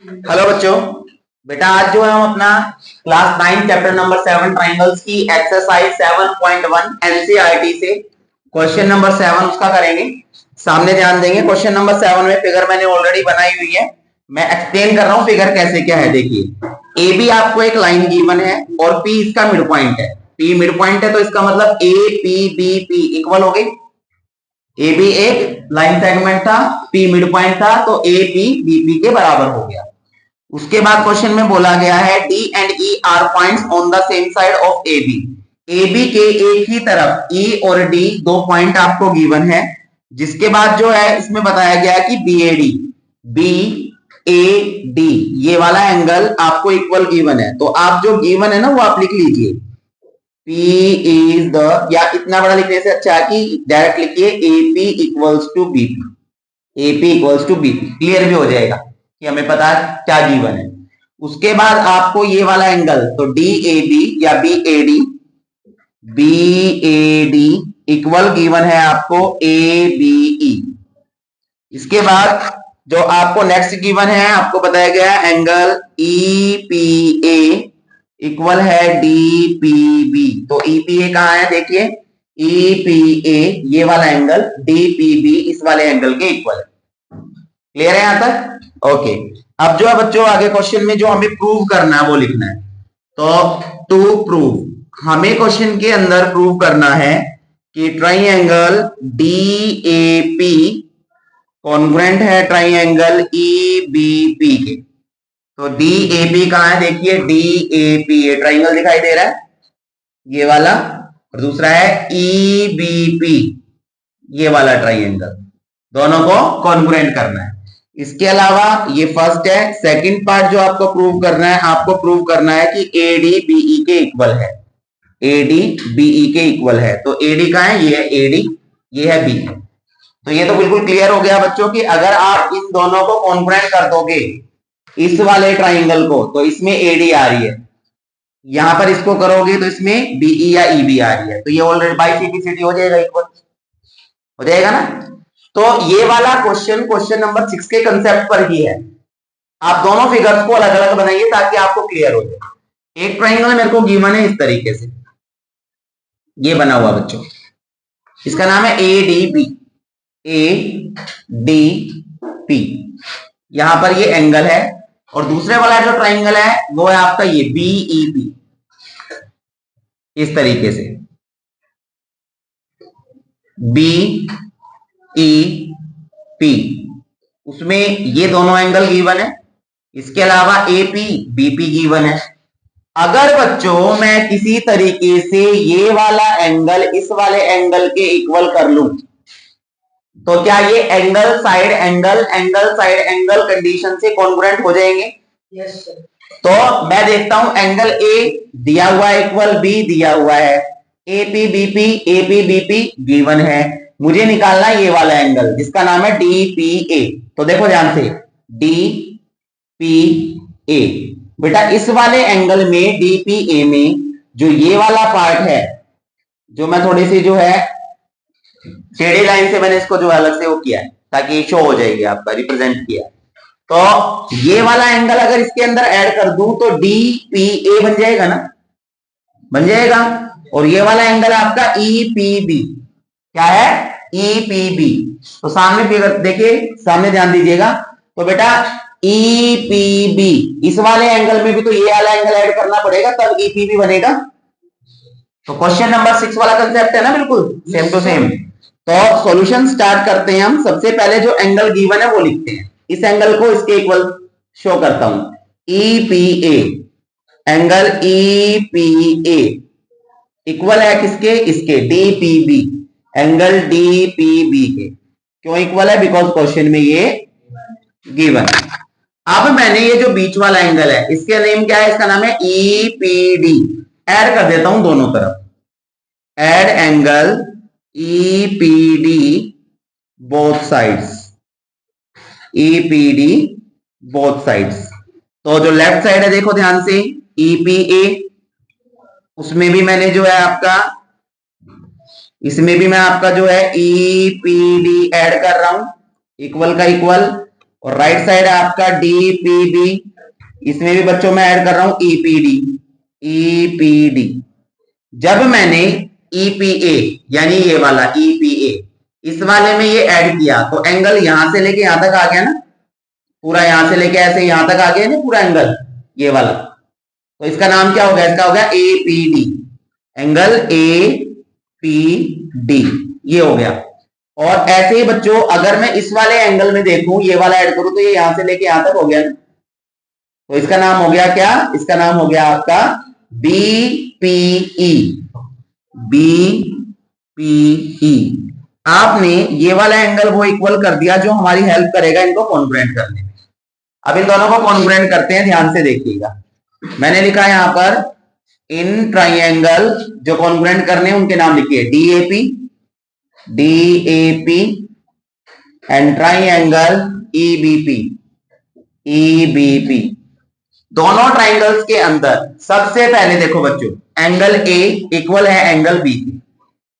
Hello बच्चों, बेटा आज जो है हम अपना क्लास 9 चैप्टर नंबर 7 ट्राइंगल्स की एक्सरसाइज 7.1 एनसीईआरटी से क्वेश्चन नंबर 7 उसका करेंगे। सामने ध्यान देंगे। क्वेश्चन नंबर 7 में फिगर मैंने ऑलरेडी बनाई हुई है, मैं एक्सप्लेन कर रहा हूं फिगर कैसे क्या है। देखिए ए बी आपको एक लाइन गिवन है और पी इसका मिड पॉइंट है। पी मिड पॉइंट है तो इसका मतलब A P B P equal हो गई। ए बी एक लाइन सेगमेंट था, पी मिड पॉइंट था, तो ए पी बी पी के बराबर हो गया। उसके बाद क्वेश्चन में बोला गया है D and E are points on the same side of A B. A B के एक ही तरफ ई और डी दो पॉइंट आपको गिवन है, जिसके बाद जो है इसमें बताया गया है कि B A D, B A D ये वाला एंगल आपको इक्वल गिवन है। तो आप जो गिवन है ना वो आप लिख लीजिए, P इज द, या इतना बड़ा लिखने से अच्छा है कि डायरेक्ट लिखिए A P equals to B P. A P equals to B P, clear भी हो जाएगा कि हमें पता है क्या गिवन है। उसके बाद आपको ये वाला एंगल, तो डी ए बी या B A D, B A D equal given है आपको ए बी ई। इसके बाद जो आपको नेक्स्ट गिवन है आपको बताया गया angle E P A equal है डी पी बी। तो ई पी ए कहां है, देखिए ई पी ए ये वाला एंगल डी पी बी इस वाले एंगल के इक्वल है। क्लियर है यहां तक? ओके। अब जो है बच्चों आगे क्वेश्चन में जो हमें प्रूव करना है वो लिखना है। तो टू प्रूव, हमें क्वेश्चन के अंदर प्रूव करना है कि triangle D A P congruent है ट्राइंगल ई बी पी के। तो डी ए पी कहां है, देखिए डी ए पी, ये ट्राइंगल दिखाई दे रहा है ये वाला, और दूसरा है ई बी पी ये वाला ट्राइंगल, दोनों को कॉन्ग्रुएंट करना है। इसके अलावा ये फर्स्ट है। सेकंड पार्ट जो आपको प्रूव करना है, आपको प्रूव करना है कि ए डी बी ई के इक्वल है। ए डी बी ई के इक्वल है। तो ए डी कहां है, ये है ए डी, ये है बी। तो ये तो बिल्कुल क्लियर हो गया बच्चों कि अगर आप इन दोनों को कॉन्ग्रुएंट कर दोगे इस वाले ट्राइंगल को, तो इसमें ए डी आ रही है, यहां पर इसको करोगे तो इसमें बीई या ईबी आ रही है, तो ये ऑलरेडी बाई सीटी हो जाएगा, इक्वल हो जाएगा ना। तो ये वाला क्वेश्चन क्वेश्चन नंबर 6 के कंसेप्ट पर ही है। आप दोनों फिगर्स को अलग अलग बनाइए ताकि आपको क्लियर हो जाए। एक ट्राइंगल मेरे को गिवन है इस तरीके से, ये बना हुआ बच्चों, इसका नाम है A D B, A D P, यहां पर ये एंगल है। और दूसरे वाला जो ट्राइंगल है वो है आपका ये बीई पी, इस तरीके से बी ई पी, उसमें ये दोनों एंगल गिवन है। इसके अलावा A P B P given है। अगर बच्चों मैं किसी तरीके से ये वाला एंगल इस वाले एंगल के इक्वल कर लूं, तो क्या ये angle side angle angle side angle condition से कॉन्ग्रुएंट हो जाएंगे? Yes sir. तो मैं देखता हूं एंगल ए दिया हुआ है इक्वल बी दिया हुआ है, A P B P, A P B P given है। मुझे निकालना है ये वाला एंगल जिसका नाम है डी पी ए। तो देखो ध्यान से, डी पी ए, बेटा इस वाले एंगल में डी पी ए में जो ये वाला पार्ट है, जो मैं थोड़ी सी जो है शेडी लाइन से मैंने इसको जो अलग से वो किया है ताकि शो हो जाएगी, आपका रिप्रेजेंट किया। तो ये वाला एंगल अगर इसके अंदर ऐड कर दूं तो डी पी ए बन जाएगा ना, बन जाएगा। और ये वाला एंगल आपका ई पी बी, क्या है ई पी बी। तो सामने फिगर देखिए, सामने ध्यान दीजिएगा। तो बेटा ई पी बी, इस वाले एंगल में भी तो ये वाला एंगल ऐड करना पड़ेगा तब ई पी बी बनेगा। तो क्वेश्चन नंबर 6 वाला कंसेप्ट है ना, बिल्कुल सेम टू सेम। तो सॉल्यूशन स्टार्ट करते हैं हम। सबसे पहले जो एंगल गिवन है वो लिखते हैं, इस एंगल को इसके इक्वल शो करता हूं, E P A, angle E P A equal है किसके, इसके D P B, angle D P B के। क्यों इक्वल है, बिकॉज क्वेश्चन में ये गिवन है। अब मैंने ये जो बीच वाला एंगल है इसके नेम क्या है, इसका नाम है ई पी डी। ऐड कर देता हूं दोनों तरफ, add angle E P D both sides, E P D both sides. तो जो लेफ्ट साइड है देखो ध्यान से, ई पी ए, उसमें भी मैंने जो है आपका, इसमें भी मैं आपका जो है ई पी डी ऐड कर रहा हूं, इक्वल का इक्वल। और राइट साइड है आपका DPB, इसमें भी बच्चों मैं ऐड कर रहा हूं EPD। जब मैंने EPA यानी ये वाला EPA इस वाले में ये ऐड किया तो एंगल यहां से लेके यहां तक आ गया ना, पूरा यहां से लेके ऐसे यहां तक आ गया ना पूरा एंगल ये वाला, तो इसका नाम क्या हो गया, इसका हो गया APD, एंगल APD ये हो गया। और ऐसे ही बच्चों अगर मैं इस वाले एंगल में देखूं ये वाला ऐड करूं तो ये यहां से लेके यहां तक हो गया ना, तो इसका नाम हो गया क्या, इसका नाम हो गया आपका BPE। BPE आपने ये वाला एंगल वो इक्वल कर दिया जो हमारी हेल्प करेगा इनको कॉन्ग्रुएंट करने में। अब इन दोनों को कॉन्ग्रुएंट करते हैं, ध्यान से देखिएगा। मैंने लिखा यहां पर इन ट्राइंगल जो कॉन्ग्रुएंट करने हैं उनके नाम लिखिए DAP एंड ट्राइंगल EBP। दोनों ट्राइंगल्स के अंदर सबसे पहले देखो बच्चों एंगल A इक्वल है एंगल B के,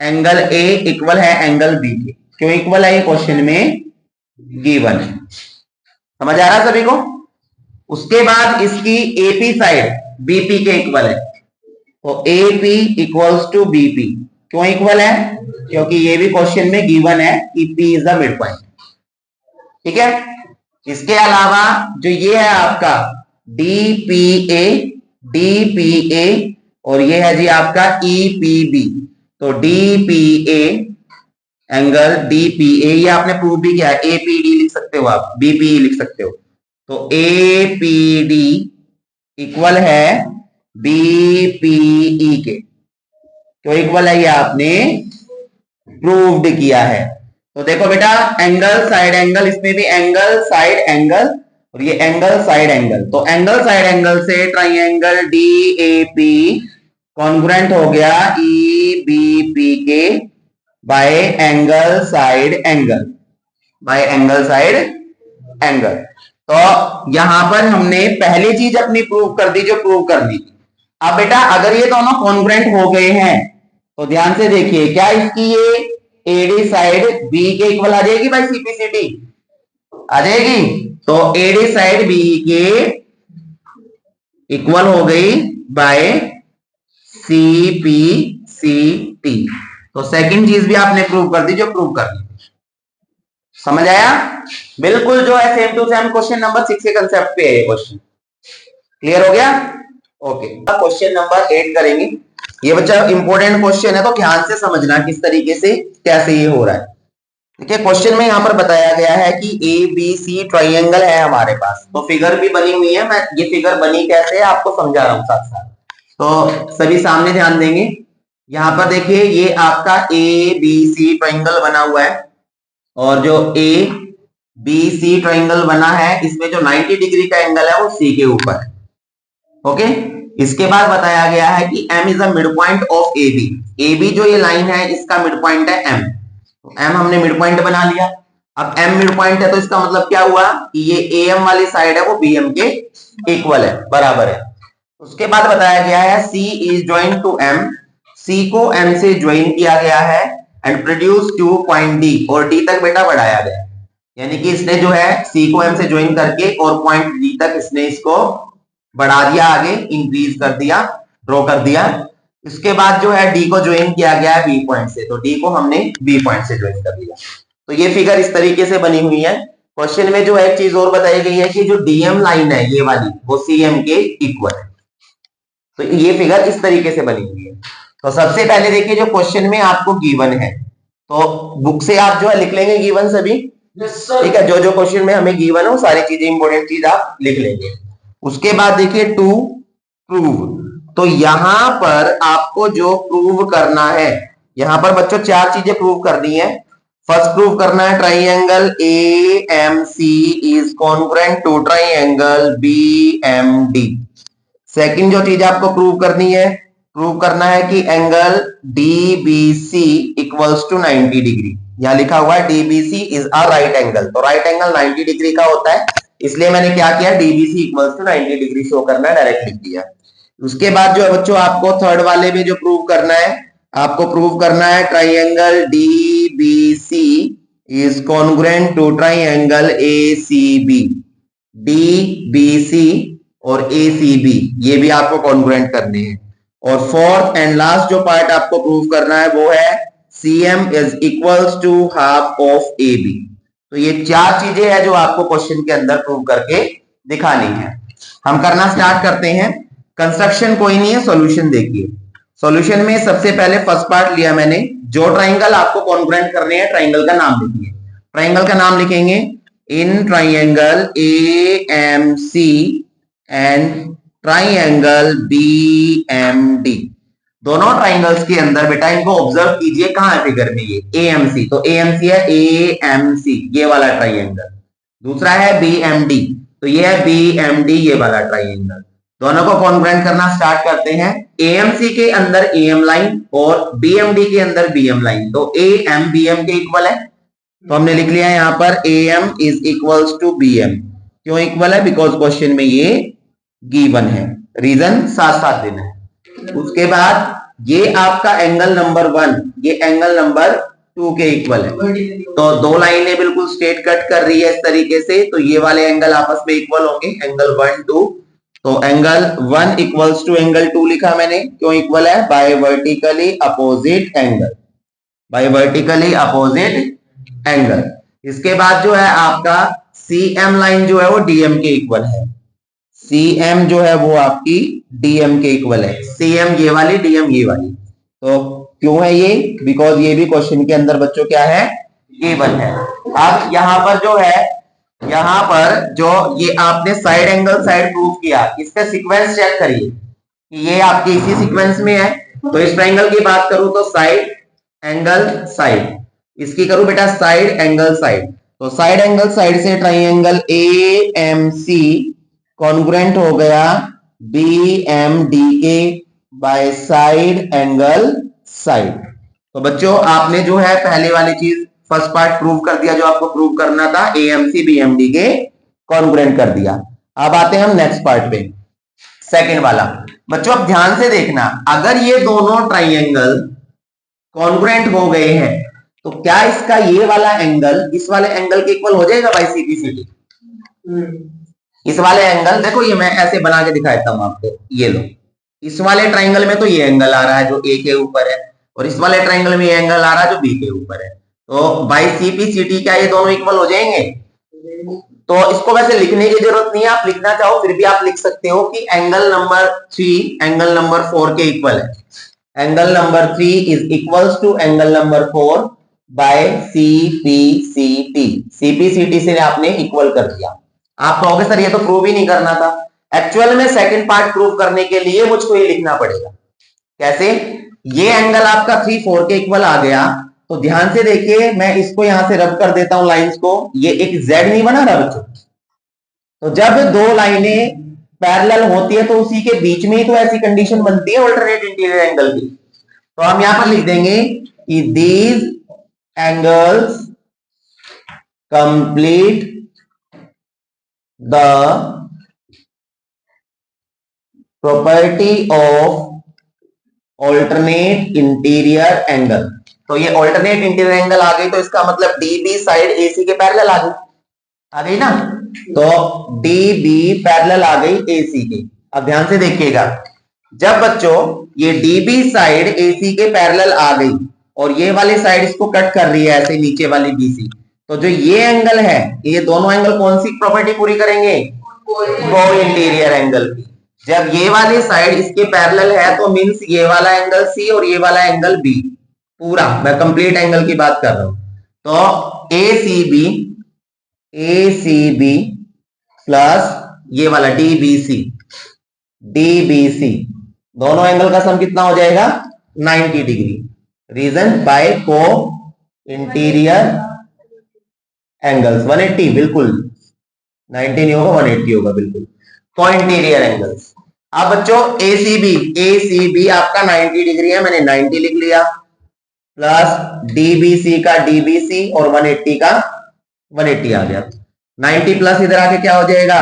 एंगल A इक्वल है एंगल B के। क्यों इक्वल है, ये क्वेश्चन में गिवन है, समझ आ रहा है सभी को। उसके बाद इसकी AP साइड BP के इक्वल है, तो AP इक्वल्स टू BP। क्यों इक्वल है, क्योंकि ये भी क्वेश्चन में गिवन है कि P is the mid point, ठीक है। इसके अलावा जो ये है आपका DPA और ये है जी आपका EPB, तो DPA एंगल DPA ये आपने प्रूव भी किया है, APD लिख सकते हो आप, BPE लिख सकते हो, तो APD इक्वल है BPE के। तो इक्वल है ये आपने प्रूव्ड किया है। तो देखो बेटा एंगल साइड एंगल, इसमें भी एंगल साइड एंगल और ये एंगल साइड एंगल, तो एंगल साइड एंगल से ट्राइंगल DAP कॉन्ग्रुएंट हो गया EBP के bye angle side angle, bye angle side angle. तो यहां पर हमने पहली चीज अपनी प्रूव कर दी जो प्रूव करनी थी। अब बेटा अगर ये दोनों कॉन्ग्रुएंट हो गए हैं तो ध्यान से देखिए क्या इसकी ये AD साइड B के इक्वल आ जाएगी भाई, CPCD आ जाएगी, तो AD साइड B के इक्वल हो गई बाय CPCT। तो सेकंड चीज भी आपने प्रूव कर दी जो प्रूव करनी, समझ आया। बिल्कुल जो है same to same question number 6 के कंसेप्ट पे है क्वेश्चन, क्लियर हो गया। ओके क्वेश्चन नंबर 8 करेंगे। ये बच्चा इंपॉर्टेंट क्वेश्चन है तो ध्यान से समझना किस तरीके से कैसे ये हो रहा है। देखिए क्वेश्चन में यहां पर बताया गया है कि ABC ट्राइंगल है हमारे पास, तो फिगर भी बनी हुई है, मैं ये फिगर बनी कैसे है आपको समझा रहा हूं साथ साथ, तो सभी सामने ध्यान देंगे। यहां पर देखिए ये आपका ABC ट्राइंगल बना हुआ है और जो ABC ट्राइंगल बना है इसमें जो 90 डिग्री का एंगल है वो C के ऊपर है, ओके। इसके बाद बताया गया है कि M is the mid point of AB जो ये लाइन है इसका मिड पॉइंट है M, तो M हमने मिड पॉइंट बना लिया। अब M मिड पॉइंट है तो इसका मतलब क्या हुआ कि ये AM वाली साइड है वो BM के इक्वल है, बराबर है। उसके बाद बताया गया है C is join to M, C को M से ज्वाइन किया गया है and produce to point D, और D तक बेटा बढ़ाया गया, यानी कि इसने जो है C को M से ज्वाइन करके और पॉइंट D तक इसने इसको बढ़ा दिया, आगे इंक्रीज कर दिया, ड्रॉ कर दिया। इसके बाद जो है D को ज्वाइन किया गया है B पॉइंट से, तो D को हमने B पॉइंट से ज्वाइन कर दिया। तो ये फिगर इस तरीके से बनी हुई है। क्वेश्चन में जो है एक चीज और बताई गई है कि जो DM लाइन है ये वाली वो CM के इक्वल है, तो ये फिगर इस तरीके से बनी हुई है। तो सबसे पहले देखिए जो क्वेश्चन में आपको गिवन है, तो बुक से आप जो है लिख लेंगे गिवन सभी, ठीक है। जो जो क्वेश्चन में हमें गिवन है वो सारी चीजें इंपॉर्टेंट चीज आप लिख लेंगे। उसके बाद देखिए टू प्रूव, तो यहां पर आपको जो प्रूव करना है, यहां पर बच्चों 4 चीजें प्रूव करनी है। फर्स्ट प्रूव करना है triangle AMC is congruent to triangle BMD। Second जो चीज आपको प्रूव करनी है, प्रूव करना है कि angle DBC equals to 90 degree, यहां लिखा हुआ है DBC is a right angle, तो राइट एंगल 90 डिग्री का होता है, इसलिए मैंने क्या किया DBC equals to 90 degree show करना है, डायरेक्ट लिख दिया। उसके बाद जो है बच्चों आपको थर्ड वाले में जो प्रूव करना है, आपको प्रूव करना है triangle DBC is congruent to triangle ACB, DBC और ACB, ये भी आपको कॉन्ग्रुएंट करने हैं। और फोर्थ एंड लास्ट जो पार्ट आपको प्रूव करना है वो है CM is equals to half of AB। तो ये चार चीजें हैं जो आपको क्वेश्चन के अंदर प्रूव करके दिखानी है। हम करना स्टार्ट करते हैं। कंस्ट्रक्शन कोई नहीं है, सॉल्यूशन देखिए। सॉल्यूशन में सबसे पहले फर्स्ट पार्ट लिया मैंने, जो ट्राइंगल आपको कॉन्ग्रुएंट करने हैं ट्राइंगल का नाम लिखिए। ट्राइंगल का नाम लिखेंगे in triangle AMC and triangle BMD। दोनों ट्राइंगल्स के अंदर बेटा इनको ऑब्जर्व कीजिए, कहां है फिगर में ये AMC, तो AMC है AMC ये वाला ट्राइंगल। दूसरा है BMD, तो ये है BMD ये वाला ट्राइंगल। दोनों को कॉन्ग्रुएंट करना स्टार्ट करते हैं। AMC के अंदर AM लाइन और BMD के अंदर BM लाइन, तो AM BM के इक्वल है, तो हमने लिख लिया यहाँ पर AM is equals to BM। क्यों इक्वल है? बिकॉज क्वेश्चन में ये गिवन है, रीजन साथ साथ देना है। उसके बाद ये आपका एंगल नंबर 1 ये एंगल नंबर 2 के इक्वल है, तो दो लाइनें बिल्कुल स्ट्रेट कट कर रही है इस तरीके से, तो ये वाले एंगल आपस में इक्वल होंगे, एंगल 1 2। तो एंगल 1 इक्वल्स टू एंगल 2 लिखा मैंने, क्यों इक्वल है? By vertically opposite angle, by vertically opposite angle. इसके बाद जो है आपका CM लाइन जो है वो DM के इक्वल है, CM जो है वो आपकी DM के इक्वल है, CM ये वाली DM ये वाली। तो क्यों है ये? बिकॉज ये भी क्वेश्चन के अंदर बच्चों क्या है? गिवन है। अब यहाँ पर जो है, यहाँ पर जो ये आपने साइड एंगल साइड प्रूव किया, इसका सीक्वेंस चेक करिए कि ये आपके इसी सीक्वेंस में है। तो इस ट्राइंगल की बात करूं तो साइड एंगल साइड, इसकी करूं बेटा साइड एंगल साइड, तो साइड एंगल साइड से ट्राइंगल AMC कॉन्ग्रुएंट हो गया BMD के बाय साइड एंगल साइड। तो बच्चों आपने जो है पहले वाली चीज फर्स्ट पार्ट प्रूव कर दिया, जो आपको प्रूव करना था, AMC BMD के कॉन्ग्रुएंट कर दिया। अब आते हैं हम नेक्स्ट पार्ट पे, सेकंड वाला। बच्चों अब ध्यान से देखना, अगर ये दोनों ट्राइंगल कॉन्ग्रुएंट हो गए हैं तो क्या इसका ये वाला एंगल इस वाले एंगल के इक्वल हो जाएगा बाय CPCD? इस वाले एंगल देखो, ये मैं ऐसे बना के दिखाता हूं आपको, ये लो, इस वाले ट्राइंगल में तो ये एंगल आ रहा है जो A के ऊपर है, और इस वाले ट्राइंगल में ये एंगल आ रहा है जो B के ऊपर है, तो बाय CPCD क्या ये दोनों इक्वल हो जाएंगे? तो इसको वैसे लिखने की जरूरत नहीं है, आप लिखना चाहो फिर भी आप लिख सकते हो कि एंगल नंबर 3 एंगल नंबर 4 के इक्वल है। Angle number 3 is equals to angle number 4 by CPCD। CPCD से आपने इक्वल कर दिया। आप कहोगे सर ये तो प्रूव ही नहीं करना था। एक्चुअल में सेकंड पार्ट प्रूव करने के लिए मुझको ये लिखना पड़ेगा। कैसे? ये एंगल आपका 3 4 के इक्वल आ गया, तो ध्यान से देखिए, मैं इसको यहां से रब कर देता हूं लाइंस को, ये एक Z नहीं बना रहा बच्चों? तो जब दो लाइनें पैरेलल होती है तो उसी के बीच में ही तो ऐसी कंडीशन बनती है अल्टरनेट इंटीरियर एंगल की। तो हम यहां पर लिख देंगे कि these angles complete the property of alternate interior angle. तो ये ऑल्टरनेट इंटीरियर एंगल आ गई, तो इसका मतलब DB साइड AC के पैरेलल आ गई ना, तो DB पैरेलल आ गई AC के। अब ध्यान से देखिएगा, जब बच्चों ये DB साइड AC के पैरेलल आ गई और ये वाली साइड इसको कट कर रही है ऐसे नीचे वाली BC, तो जो ये एंगल है, ये दोनों एंगल कौन सी प्रॉपर्टी पूरी करेंगे? को इंटीरियर एंगल की। जब ये वाली साइड इसके पैरेलल है तो मींस ये वाला एंगल C और ये वाला एंगल B, पूरा मैं कंप्लीट एंगल की बात कर रहा हूं। तो ACB प्लस ये वाला DBC दोनों एंगल का सम कितना हो जाएगा? 90 डिग्री। रीजन बाय को इंटीरियर एंगल्स 180, बिल्कुल 90 नहीं होगा 180 होगा, बिल्कुल को इंटीरियर एंगल्स। अब बच्चों ACB आपका 90 डिग्री है, मैंने 90 लिख लिया, प्लस DBC का DBC और 180 का 180 आ गया। 90 प्लस इधर आके क्या हो जाएगा?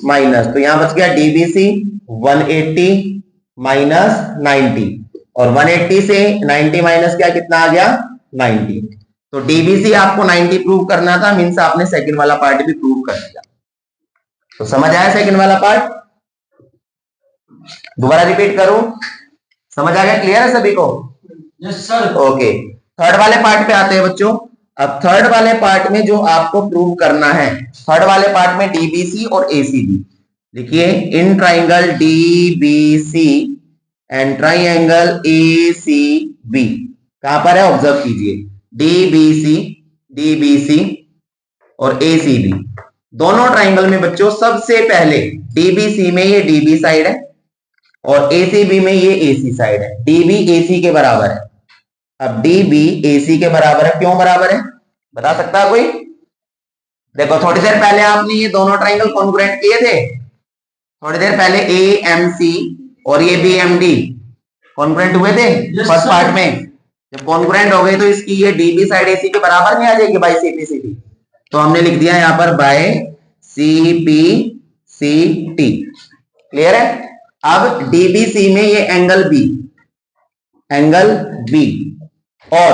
माइनस, तो यहां बच गया DBC 180 माइनस 90, और 180 से 90 माइनस क्या कितना आ गया? 90। तो डीबीसी आपको 90 प्रूव करना था, मीन्स आपने सेकंड वाला पार्ट भी प्रूव कर दिया। तो समझ आया सेकंड वाला पार्ट? दोबारा रिपीट करूं? समझ आ गया? क्लियर है सभी को? Yes sir. ओके, थर्ड वाले पार्ट पे आते हैं बच्चों। अब थर्ड वाले पार्ट में जो आपको प्रूव करना है, थर्ड वाले पार्ट में डीबीसी और एसीबी लिखिए। In triangle DBC and triangle ACB कहां पर है ऑब्जर्व कीजिए। डीबीसी, डीबीसी और एसीबी दोनों ट्राइंगल में बच्चों सबसे पहले डीबीसी में ये डीबी साइड है और एसीबी में ये एसी साइड है। डीबी एसी के बराबर है। अब डीबी एसी के बराबर है, क्यों बराबर है बता सकता है कोई? देखो थोड़ी देर पहले आपने ये दोनों ट्राइंगल कॉन्ग्रुएंट किए थे। थोड़ी देर पहले ए एम सी और ये बी एम डी कॉन्ग्रुएंट हुए थे फर्स्ट पार्ट में। जब कॉन्ग्रुएंट हो गए तो इसकी ये डीबी साइड एसी के बराबर नहीं आ जाएगी बाई सीपी सीटी। तो हमने लिख दिया यहां पर by CP C T. Clear है? अब डीबीसी में ये एंगल बी, एंगल बी, और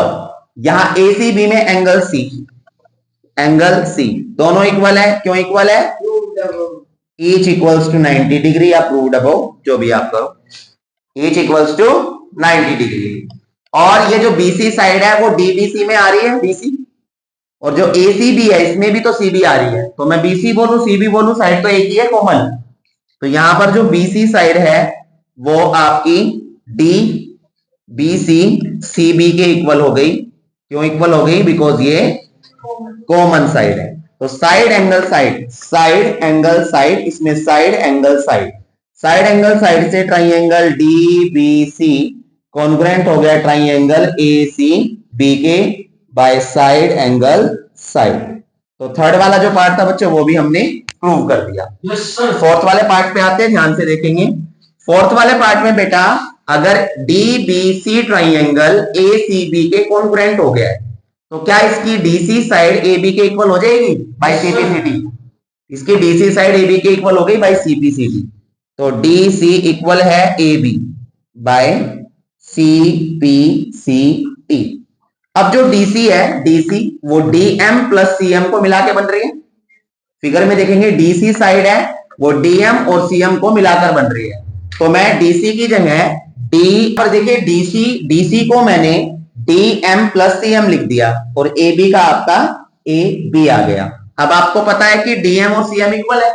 यहां एसीबी में एंगल सी, एंगल सी दोनों इक्वल है। क्यों इक्वल है? ईच इक्वल्स टू 90 डिग्री या प्रूव्ड अबव, जो भी आप करो, ईच इक्वल्स टू 90 डिग्री। और ये जो बीसी साइड है वो डीबीसी में आ रही है, बीसी, और जो एसीबी है इसमें भी तो सीबी आ रही है। तो मैं बीसी बोलूं सीबी बोलूं, साइड तो एक ही है कॉमन। तो यहां पर जो बीसी साइड है वो आपकी डी बीसी सीबी के इक्वल हो गई। क्यों इक्वल हो गई? बिकॉज ये कॉमन साइड है। तो side angle side, side angle side, इसमें side angle side, side angle side से ट्राइंगल डीबीसी कॉन्ग्रुएंट हो गया ट्राइंगल एसीबी के बाय साइड एंगल साइड। तो थर्ड वाला जो पार्ट था बच्चों वो भी हमने प्रूव कर दिया। फोर्थ वाले पार्ट पे आते हैं, ध्यान से देखेंगे। फोर्थ वाले पार्ट में बेटा अगर डीबीसी ट्राइंगल एसीबी के कॉन्ग्रुएंट हो गया है तो क्या इसकी डीसी साइड एबी के इक्वल हो जाएगी बाय सीपीसीटी? इसकी डीसी साइड एबी के इक्वल हो गई बाय सीपीसीटी। तो डीसी इक्वल है एबी बाय सीपीसीटी। अब जो डीसी है, डीसी वो डीएम प्लस सीएम को मिला के बन रही है। फिगर में देखेंगे डीसी साइड है वो डीएम और सीएम को मिलाकर बन रही है। तो मैं डीसी की जगह डी पर देखिए डीसी को मैंने डीएम प्लस सीएम लिख दिया और एबी का आपका ए बी आ गया। अब आपको पता है कि डीएम और सीएम इक्वल है,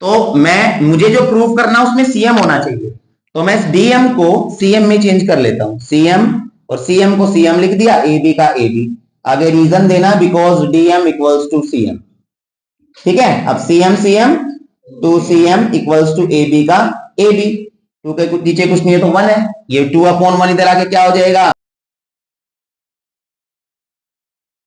तो मुझे जो प्रूव करना उसमें सीएम होना चाहिए। तो मैं डीएम को सीएम में चेंज कर लेता हूं, सीएम, और सीएम को सीएम लिख दिया, एबी का एबी। आगे रीजन देना because DM equals to CM. ठीक है? अब CM CM two CM equals to AB का एबी। टू के नीचे कुछ नहीं है तो 1 है, ये 2/1 इधर आके क्या हो जाएगा